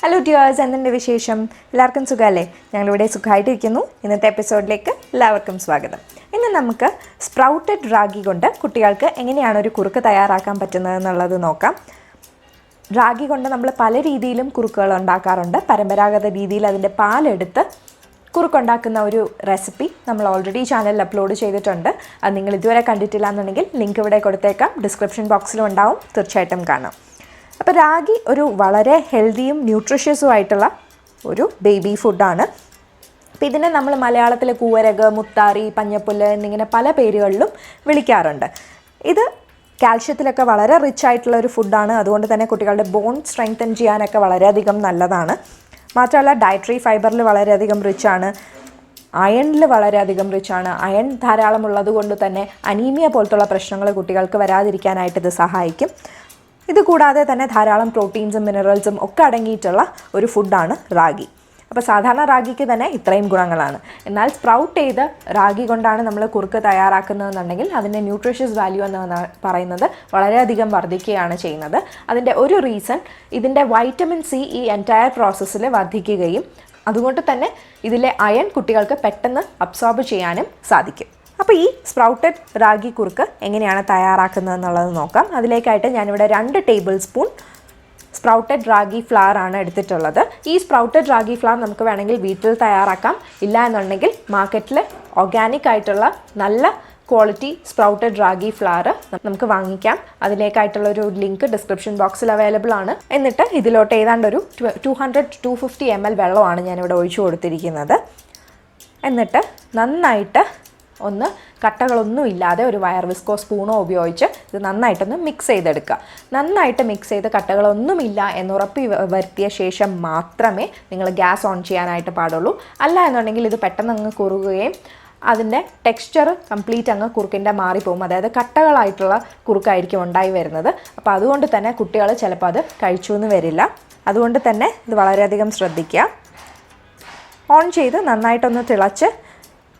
Hello dears, എന്തുണ്ട് വിശേഷം? എല്ലാവർക്കും സുഖമല്ലേ? ഞങ്ങളിവിടെ സുഖമായിട്ടിരിക്കുന്നു. ഇന്നത്തെ എപ്പിസോഡിലേക്ക് എല്ലാവർക്കും സ്വാഗതം. ഇന്ന് നമുക്ക് സ്പ്രൗട്ടഡ് റാഗി കൊണ്ട് കുട്ടികൾക്ക് എങ്ങനെയാണ് ഒരു കുറുക്ക് തയ്യാറാക്കാൻ പറ്റുന്നതെന്നുള്ളത് നോക്കാം. റാഗി കൊണ്ട് നമ്മൾ പല രീതിയിലും കുറുക്കുകൾ ഉണ്ടാക്കാറുണ്ട്. പരമ്പരാഗത രീതിയിൽ അതിൻ്റെ പാലെടുത്ത് കുറുക്കുണ്ടാക്കുന്ന ഒരു റെസിപ്പി നമ്മൾ ഓൾറെഡി ചാനലിൽ അപ്ലോഡ് ചെയ്തിട്ടുണ്ട്. അത് നിങ്ങൾ ഇതുവരെ കണ്ടിട്ടില്ല എന്നുണ്ടെങ്കിൽ ലിങ്ക് ഇവിടെ കൊടുത്തേക്കാം, ഡിസ്ക്രിപ്ഷൻ ബോക്സിലും ഉണ്ടാവും, തീർച്ചയായിട്ടും കാണാം. അപ്പോൾ റാഗി ഒരു വളരെ ഹെൽത്തിയും ന്യൂട്രീഷ്യസും ആയിട്ടുള്ള ഒരു ബേബി ഫുഡാണ്. അപ്പോൾ ഇതിനെ നമ്മൾ മലയാളത്തിൽ കൂവരക്, മുത്താറി, പഞ്ഞപ്പുല്ല് എന്നിങ്ങനെ പല പേരുകളിലും വിളിക്കാറുണ്ട്. ഇത് കാൽഷ്യത്തിലൊക്കെ വളരെ റിച്ച് ആയിട്ടുള്ള ഒരു ഫുഡാണ്. അതുകൊണ്ട് തന്നെ കുട്ടികളുടെ ബോൺ സ്ട്രെങ്തൻ ചെയ്യാനൊക്കെ വളരെയധികം നല്ലതാണ്. മാത്രമല്ല ഡയറ്ററി ഫൈബറിൽ വളരെയധികം റിച്ചാണ്, അയണിൽ വളരെയധികം റിച്ചാണ്. അയൺ ധാരാളം ഉള്ളത് കൊണ്ട് തന്നെ അനീമിയ പോലത്തുള്ള പ്രശ്നങ്ങൾ കുട്ടികൾക്ക് വരാതിരിക്കാനായിട്ട് ഇത് സഹായിക്കും. ഇതുകൂടാതെ തന്നെ ധാരാളം പ്രോട്ടീൻസും മിനറൽസും ഒക്കെ അടങ്ങിയിട്ടുള്ള ഒരു ഫുഡാണ് റാഗി. അപ്പോൾ സാധാരണ റാഗിക്ക് തന്നെ ഇത്രയും ഗുണങ്ങളാണ്. എന്നാൽ സ്പ്രൗട്ട് ചെയ്ത് റാഗി കൊണ്ടാണ് നമ്മൾ കുറുക്ക് തയ്യാറാക്കുന്നതെന്നുണ്ടെങ്കിൽ അതിൻ്റെ ന്യൂട്രീഷ്യസ് വാല്യൂ എന്ന് പറയുന്നത് വളരെയധികം വർദ്ധിക്കുകയാണ് ചെയ്യുന്നത്. അതിൻ്റെ ഒരു റീസൺ ഇതിൻ്റെ വൈറ്റമിൻ സി ഈ എൻറ്റയർ പ്രോസസ്സിൽ വർദ്ധിക്കുകയും അതുകൊണ്ട് തന്നെ ഇതിലെ അയൺ കുട്ടികൾക്ക് പെട്ടെന്ന് അബ്സോർബ് ചെയ്യാനും സാധിക്കും. അപ്പോൾ ഈ സ്പ്രൗട്ടഡ് റാഗി കുറുക്ക് എങ്ങനെയാണ് തയ്യാറാക്കുന്നത് എന്നുള്ളത് നോക്കാം. അതിലേക്കായിട്ട് ഞാനിവിടെ 2 table spoon sprouted ragi flower ആണ് എടുത്തിട്ടുള്ളത്. ഈ സ്പ്രൗട്ടഡ് റാഗി ഫ്ലവർ നമുക്ക് വേണമെങ്കിൽ വീട്ടിൽ തയ്യാറാക്കാം. ഇല്ല എന്നുണ്ടെങ്കിൽ മാർക്കറ്റിൽ ഓർഗാനിക് ആയിട്ടുള്ള നല്ല ക്വാളിറ്റി സ്പ്രൗട്ടഡ് റാഗി ഫ്ലവർ നമുക്ക് വാങ്ങിക്കാം. അതിലേക്കായിട്ടുള്ളൊരു ലിങ്ക് ഡിസ്ക്രിപ്ഷൻ ബോക്സിൽ അവൈലബിൾ ആണ്. എന്നിട്ട് ഇതിലോട്ട് ഏതാണ്ട് ഒരു 200-250 ml വെള്ളമാണ് ഞാനിവിടെ ഒഴിച്ചു കൊടുത്തിരിക്കുന്നത്. എന്നിട്ട് നന്നായിട്ട് ഒന്ന് കട്ടകളൊന്നും ഇല്ലാതെ ഒരു വയർ വിസ്കോ സ്പൂണോ ഉപയോഗിച്ച് ഇത് നന്നായിട്ടൊന്ന് മിക്സ് ചെയ്തെടുക്കുക. നന്നായിട്ട് മിക്സ് ചെയ്ത് കട്ടകളൊന്നുമില്ല എന്നുറപ്പ് വരുത്തിയ ശേഷം മാത്രമേ നിങ്ങൾ ഗ്യാസ് ഓൺ ചെയ്യാനായിട്ട് പാടുള്ളൂ. അല്ല എന്നുണ്ടെങ്കിൽ ഇത് പെട്ടെന്ന് അങ്ങ് കുറുകുകയും അതിൻ്റെ ടെക്സ്ചർ കംപ്ലീറ്റ് അങ്ങ് കുറുക്കിൻ്റെ മാറിപ്പോകും. അതായത് കട്ടകളായിട്ടുള്ള കുറുക്കായിരിക്കും ഉണ്ടായി വരുന്നത്. അപ്പോൾ അതുകൊണ്ട് തന്നെ കുട്ടികൾ ചിലപ്പോൾ അത് കഴിച്ചു എന്ന് വരില്ല. അതുകൊണ്ട് തന്നെ ഇത് വളരെയധികം ശ്രദ്ധിക്കുക. ഓൺ ചെയ്ത് നന്നായിട്ടൊന്ന് തിളച്ച്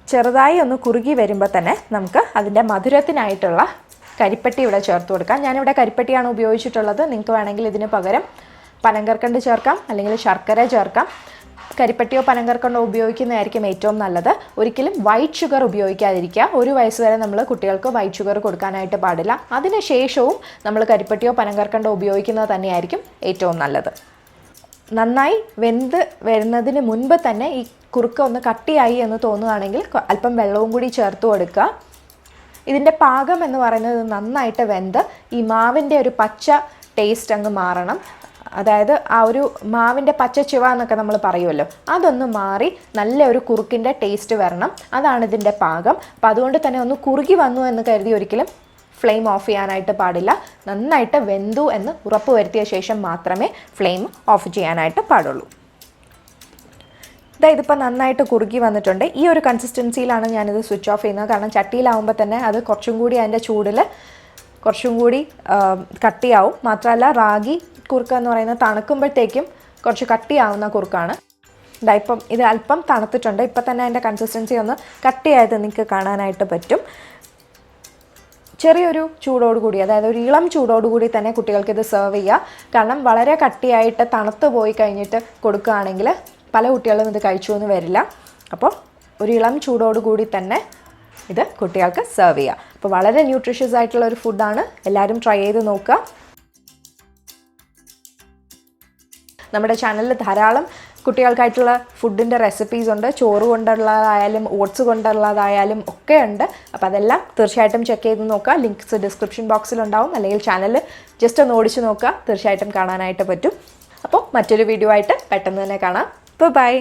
ചെറുതായി ഒന്ന് കുറുകി വരുമ്പോൾ തന്നെ നമുക്ക് അതിൻ്റെ മധുരത്തിനായിട്ടുള്ള കരിപ്പട്ടി ഇവിടെ ചേർത്ത് കൊടുക്കാം. ഞാനിവിടെ കരിപ്പട്ടിയാണ് ഉപയോഗിച്ചിട്ടുള്ളത്. നിങ്ങൾക്ക് വേണമെങ്കിൽ ഇതിന് പകരം പനങ്കർക്കണ്ട് ചേർക്കാം, അല്ലെങ്കിൽ ശർക്കര ചേർക്കാം. കരിപ്പട്ടിയോ പനങ്കർക്കണ്ടോ ഉപയോഗിക്കുന്നതായിരിക്കും ഏറ്റവും നല്ലത്. ഒരിക്കലും വൈറ്റ് ഷുഗർ ഉപയോഗിക്കാതിരിക്കുക. 1 വയസ്സ് വരെ നമ്മൾ കുട്ടികൾക്ക് വൈറ്റ് ഷുഗർ കൊടുക്കാനായിട്ട് പാടില്ല. അതിന് ശേഷവും നമ്മൾ കരിപ്പട്ടിയോ പനങ്കർക്കണ്ടോ ഉപയോഗിക്കുന്നത് തന്നെയായിരിക്കും ഏറ്റവും നല്ലത്. നന്നായി വെന്ത് വരുന്നതിന് മുൻപ് തന്നെ ഈ കുറുക്ക് ഒന്ന് കട്ടിയായി എന്ന് തോന്നുകയാണെങ്കിൽ അല്പം വെള്ളവും കൂടി ചേർത്ത് കൊടുക്കുക. ഇതിൻ്റെ പാകം എന്ന് പറയുന്നത് നന്നായിട്ട് വെന്ത് ഈ മാവിൻ്റെ ഒരു പച്ച ടേസ്റ്റ് അങ്ങ് മാറണം. അതായത് ആ ഒരു മാവിൻ്റെ പച്ച ചുവ എന്നൊക്കെ നമ്മൾ പറയുമല്ലോ, അതൊന്ന് മാറി നല്ല ഒരു കുറുക്കിൻ്റെ ടേസ്റ്റ് വരണം. അതാണ് ഇതിൻ്റെ പാകം. അപ്പം അതുകൊണ്ട് തന്നെ ഒന്ന് കുറുകി വന്നു എന്ന് കരുതി ഒരിക്കലും ഫ്ലെയിം ഓഫ് ചെയ്യാനായിട്ട് പാടില്ല. നന്നായിട്ട് വെന്തു എന്ന് ഉറപ്പ് വരുത്തിയ ശേഷം മാത്രമേ ഫ്ലെയിം ഓഫ് ചെയ്യാനായിട്ട് പാടുള്ളൂ. ഇതിപ്പോൾ നന്നായിട്ട് കുറുകി വന്നിട്ടുണ്ട്. ഈ ഒരു കൺസിസ്റ്റൻസിയിലാണ് ഞാനിത് സ്വിച്ച് ഓഫ് ചെയ്യുന്നത്. കാരണം ചട്ടിയിലാവുമ്പോൾ തന്നെ അത് കുറച്ചും കൂടി അതിൻ്റെ ചൂടിൽ കുറച്ചും കൂടി കട്ടിയാവും. മാത്രമല്ല റാഗി കുറുക്ക് എന്ന് പറയുന്നത് തണുക്കുമ്പോഴത്തേക്കും കുറച്ച് കട്ടിയാവുന്ന കുറുക്കാണ്. ഇപ്പം ഇത് അല്പം തണുത്തിട്ടുണ്ട്. ഇപ്പം തന്നെ അതിൻ്റെ കൺസിസ്റ്റൻസി ഒന്ന് കട്ടിയായത് നിങ്ങൾക്ക് കാണാനായിട്ട് പറ്റും. ചെറിയൊരു ചൂടോടുകൂടി, അതായത് ഒരു ഇളം ചൂടോടുകൂടി തന്നെ കുട്ടികൾക്ക് ഇത് സെർവ് ചെയ്യുക. കാരണം വളരെ കട്ടിയായിട്ട് തണുത്ത് പോയി കഴിഞ്ഞിട്ട് കൊടുക്കുകയാണെങ്കിൽ പല കുട്ടികളും ഇത് കഴിച്ചു എന്ന് വരില്ല. അപ്പോൾ ഒരു ഇളം ചൂടോടുകൂടി തന്നെ ഇത് കുട്ടികൾക്ക് സെർവ് ചെയ്യുക. അപ്പോൾ വളരെ ന്യൂട്രീഷ്യസ് ആയിട്ടുള്ള ഒരു ഫുഡാണ്. എല്ലാവരും ട്രൈ ചെയ്ത് നോക്കുക. നമ്മുടെ ചാനലിൽ ധാരാളം കുട്ടികൾക്കായിട്ടുള്ള ഫുഡിൻ്റെ റെസിപ്പീസ് ഉണ്ട്. ചോറ് കൊണ്ടുള്ളതായാലും ഓട്സ് കൊണ്ടുള്ളതായാലും ഒക്കെ ഉണ്ട്. അപ്പോൾ അതെല്ലാം തീർച്ചയായിട്ടും ചെക്ക് ചെയ്ത് നോക്കുക. ലിങ്ക്സ് ഡിസ്ക്രിപ്ഷൻ ബോക്സിലുണ്ടാവും, അല്ലെങ്കിൽ ചാനൽ ജസ്റ്റ് ഒന്ന് ഓടിച്ച് നോക്കുക, തീർച്ചയായിട്ടും കാണാനായിട്ട് പറ്റും. അപ്പോൾ മറ്റൊരു വീഡിയോ ആയിട്ട് പെട്ടെന്ന് തന്നെ കാണാം. ബൈ.